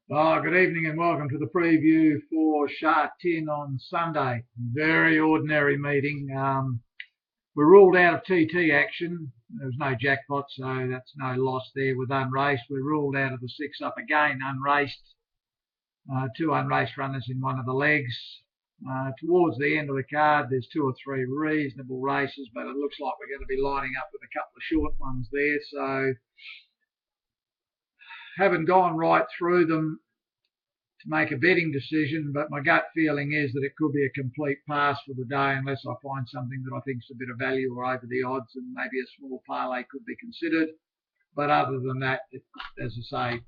Good evening and welcome to the preview for Sha Tin on Sunday. Very ordinary meeting. We're ruled out of TT action. There was no jackpot, so that's no loss there with unraced. We're ruled out of the six up again, unraced. Two unraced runners in one of the legs. Towards the end of the card, there's two or three reasonable races, but it looks like we're going to be lining up with a couple of short ones there. So haven't gone right through them to make a betting decision, but my gut feeling is that it could be a complete pass for the day unless I find something that I think is a bit of value or over the odds, and maybe a small parlay could be considered. But other than that, as I say,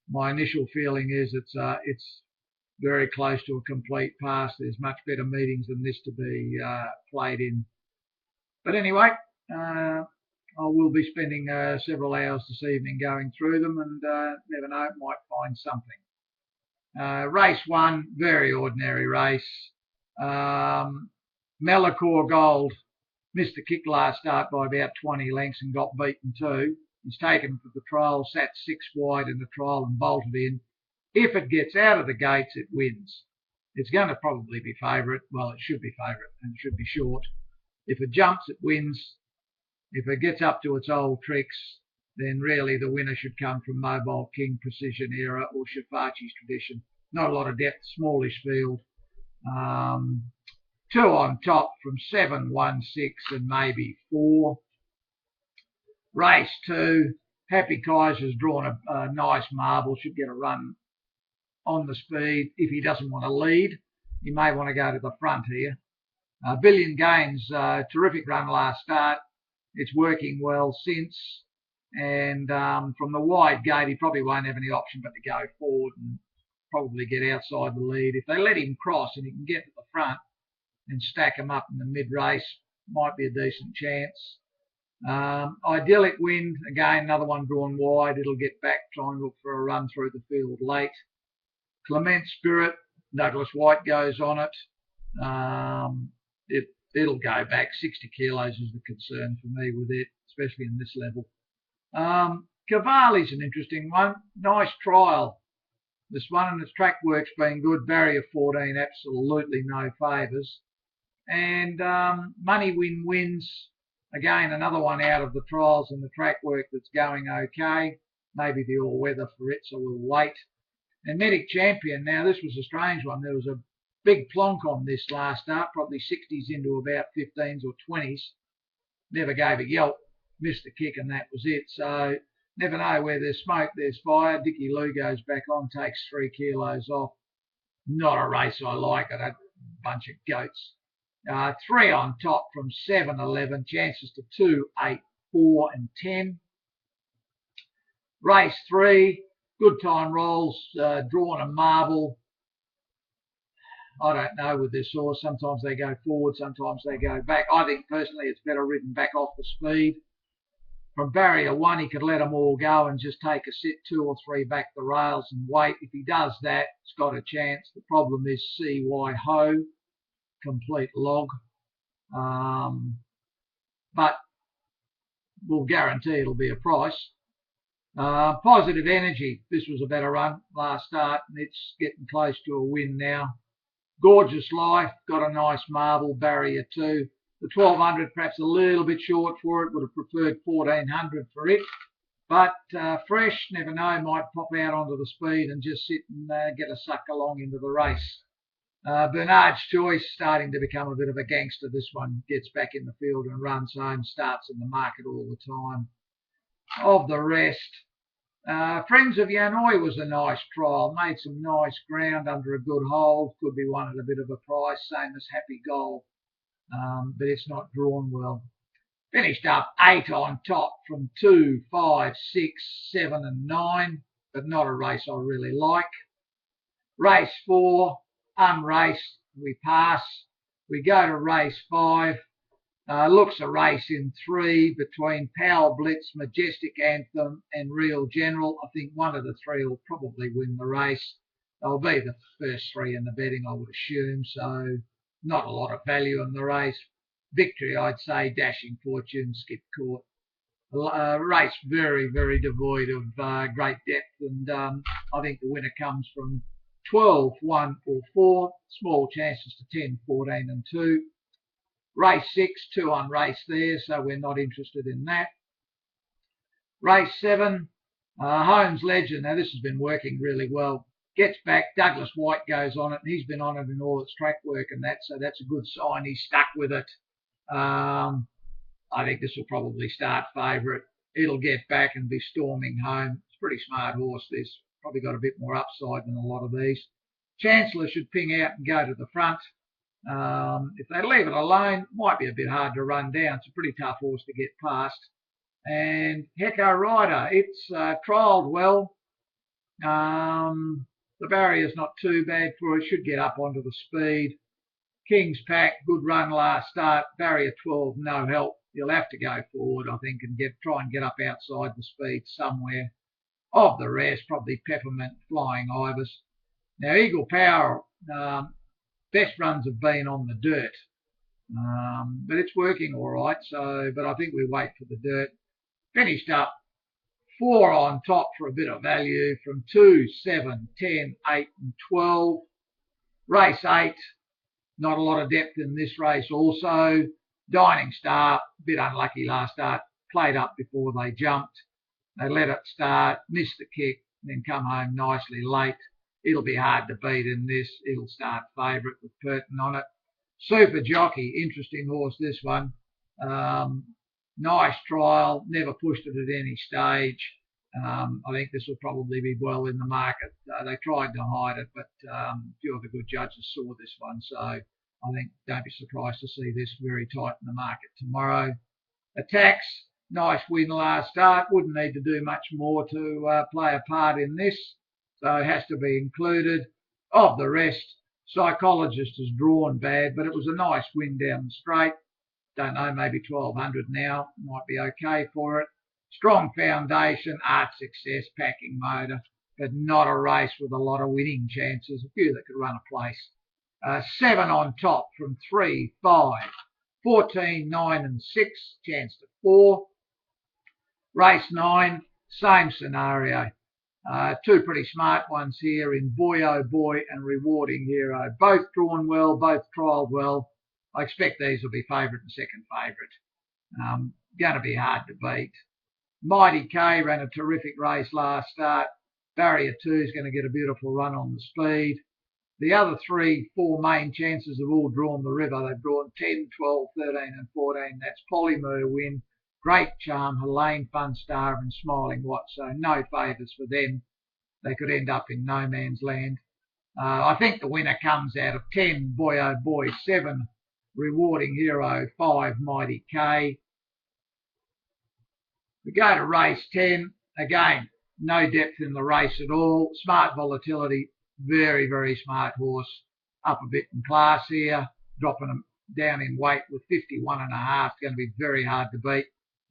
my initial feeling is it's very close to a complete pass. There's much better meetings than this to be played in. But anyway, I will be spending several hours this evening going through them, and never know, might find something. Race one, very ordinary race. Melacor Gold missed the kick last start by about 20 lengths and got beaten too. He's taken for the trial, sat 6 wide in the trial and bolted in. If it gets out of the gates, it wins. It's going to probably be favourite. Well, it should be favourite and it should be short. If it jumps, it wins. If it gets up to its old tricks, then really the winner should come from Mobile King, Precision Era or Shafachi's Tradition. Not a lot of depth, smallish field. Two on top from 7, 1, 6 and maybe 4. Race 2, Happy Kaiser's drawn a nice marble, should get a run on the speed. If he doesn't want to lead, he may want to go to the front here. Billion Games, terrific run last start. It's working well since. And from the wide gate, he probably won't have any option but to go forward and probably get outside the lead. If they let him cross and he can get to the front and stack him up in the mid-race, might be a decent chance. Idyllic Wind, again, another one drawn wide. It'll get back, try and look for a run through the field late. Clement Spirit, Douglas White goes on it. It'll go back. 60 kilos is the concern for me with it, especially in this level. Cavalli's an interesting one. Nice trial. This one, and its track work's been good. Barrier 14, absolutely no favours. And Money Win Wins, again, another one out of the trials and the track work that's going okay. Maybe the all-weather for it, so we'll wait. And Medic Champion, now this was a strange one. There was a big plonk on this last start, probably 60s into about 15s or 20s. Never gave a yelp, missed the kick, and that was it. So never know, where there's smoke, there's fire. Dickie Lou goes back on, takes 3 kilos off. Not a race I like. I don't, bunch of goats. 3 on top from 7, 11. Chances to 2, 8, 4 and 10. Race 3. Good time rolls. Drawn a marble. I don't know with this horse. Sometimes they go forward, sometimes they go back. I think personally it's better ridden back off the speed. From barrier 1, he could let them all go and just take a sit 2 or 3 back the rails and wait. If he does that, it's got a chance. The problem is CY Ho, complete log. But we'll guarantee it'll be a price. Positive Energy. This was a better run last start, and it's getting close to a win now. Gorgeous Life, got a nice marble, barrier 2. The 1200 perhaps a little bit short for it. Would have preferred 1400 for it. But Fresh, never know, might pop out onto the speed and just sit and get a suck along into the race. Bernard's Choice, starting to become a bit of a gangster. This one gets back in the field and runs home, starts in the market all the time. Of the rest, Friends of Yanoi was a nice trial, made some nice ground under a good hold, could be one at a bit of a price, same as Happy Gold, but it's not drawn well. Finished up 8 on top from 2, 5, 6, 7 and 9, but not a race I really like. Race 4, unraced, we pass. We go to race 5. Looks a race in 3 between Power Blitz, Majestic Anthem and Real General. I think one of the 3 will probably win the race. They'll be the first 3 in the betting, I would assume, so not a lot of value in the race. Victory, I'd say, Dashing Fortune, Skip Court. Race very, very devoid of great depth, and I think the winner comes from 12, 1 or 4. Small chances to 10, 14 and 2. Race 6, 2 on race there, so we're not interested in that. Race 7, Holmes Legend. Now this has been working really well. Gets back, Douglas White goes on it, and he's been on it in all its track work and that, so that's a good sign. He's stuck with it. I think this will probably start favourite. It'll get back and be storming home. It's a pretty smart horse, this. Probably got a bit more upside than a lot of these. Chancellor should ping out and go to the front. If they leave it alone, might be a bit hard to run down. It's a pretty tough horse to get past. And Hecko Rider, it's trialled well. The barrier's not too bad for it. Should get up onto the speed. King's Pack, good run last start. Barrier 12, no help. You'll have to go forward, I think, and try and get up outside the speed somewhere. Of the rest, probably Peppermint, Flying Ibis. Now, Eagle Power, best runs have been on the dirt. But it's working all right, but I think we wait for the dirt. Finished up 4 on top for a bit of value from 2, 7, 10, 8 and 12. Race 8, not a lot of depth in this race also. Dining Star, bit unlucky last start, played up before they jumped. They let it start, missed the kick, then come home nicely late. It'll be hard to beat in this. It'll start favourite with Purton on it. Super Jockey, interesting horse this one. Nice trial, never pushed it at any stage. I think this will probably be well in the market. They tried to hide it, but a few of the good judges saw this one, so I think don't be surprised to see this very tight in the market tomorrow. Attacks, nice win last start. Wouldn't need to do much more to play a part in this, so it has to be included. Of the rest, Psychologist has drawn bad, but it was a nice win down the straight. Don't know, maybe 1200 now. Might be okay for it. Strong Foundation, Art Success, Packing Motor, but not a race with a lot of winning chances. A few that could run a place. 7 on top from 3, 5, 14, 9 and 6. Chance to 4. Race 9, same scenario. 2 pretty smart ones here in Boy Oh Boy and Rewarding Hero. Both drawn well, both trialled well. I expect these will be favourite and second favourite. Going to be hard to beat. Mighty K ran a terrific race last start. Barrier 2 is going to get a beautiful run on the speed. The other 3, 4 main chances have all drawn the river. They've drawn 10, 12, 13 and 14. That's Polymer Win, Great Charm, Helene, Fun Star and Smiling Watt. So no favours for them. They could end up in no man's land. I think the winner comes out of 10, Boy Oh Boy, 7, Rewarding Hero, 5, Mighty K. We go to race 10. Again, no depth in the race at all. Smart Volatility, very, very smart horse. Up a bit in class here, dropping them down in weight with 51.5. Going to be very hard to beat.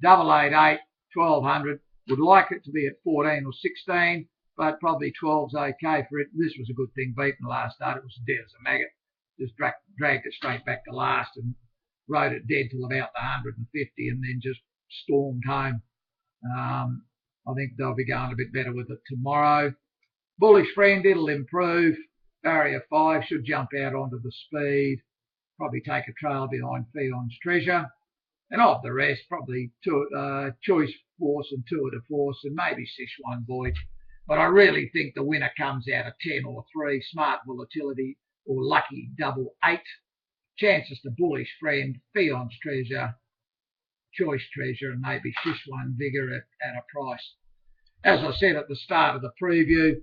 888, 1200. Would like it to be at 14 or 16, but probably 12's okay for it. This was a good thing beaten last start. It was dead as a maggot. Just dragged it straight back to last and rode it dead till about the 150 and then just stormed home. I think they'll be going a bit better with it tomorrow. Bullish Friend, it'll improve. Barrier 5 should jump out onto the speed. Probably take a trail behind Fion's Treasure. And of the rest, probably Choice Force and Tour de Force and maybe Sichuan Voyage. But I really think the winner comes out of 10 or 3, Smart Volatility or Lucky Double 8. Chances to Bullish Friend, Fion's Treasure, Choice Treasure and maybe Sichuan Vigor at a price. As I said at the start of the preview,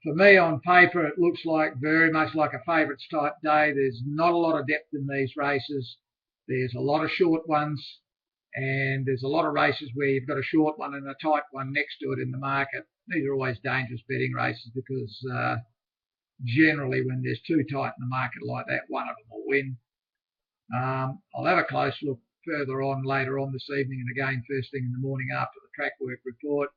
for me on paper it looks like very much like a favourites type day. There's not a lot of depth in these races. There's a lot of short ones and there's a lot of races where you've got a short one and a tight one next to it in the market. These are always dangerous betting races because generally when there's 2 tight in the market like that, one of them will win. I'll have a close look further on later on this evening and again first thing in the morning after the track work report.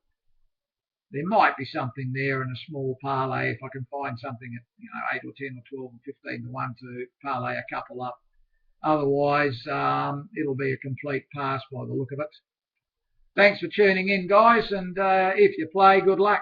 There might be something there in a small parlay if I can find something at 8 or 10 or 12 or 15 to 1 to parlay a couple up. Otherwise, it'll be a complete pass by the look of it. Thanks for tuning in, guys, and if you play, good luck.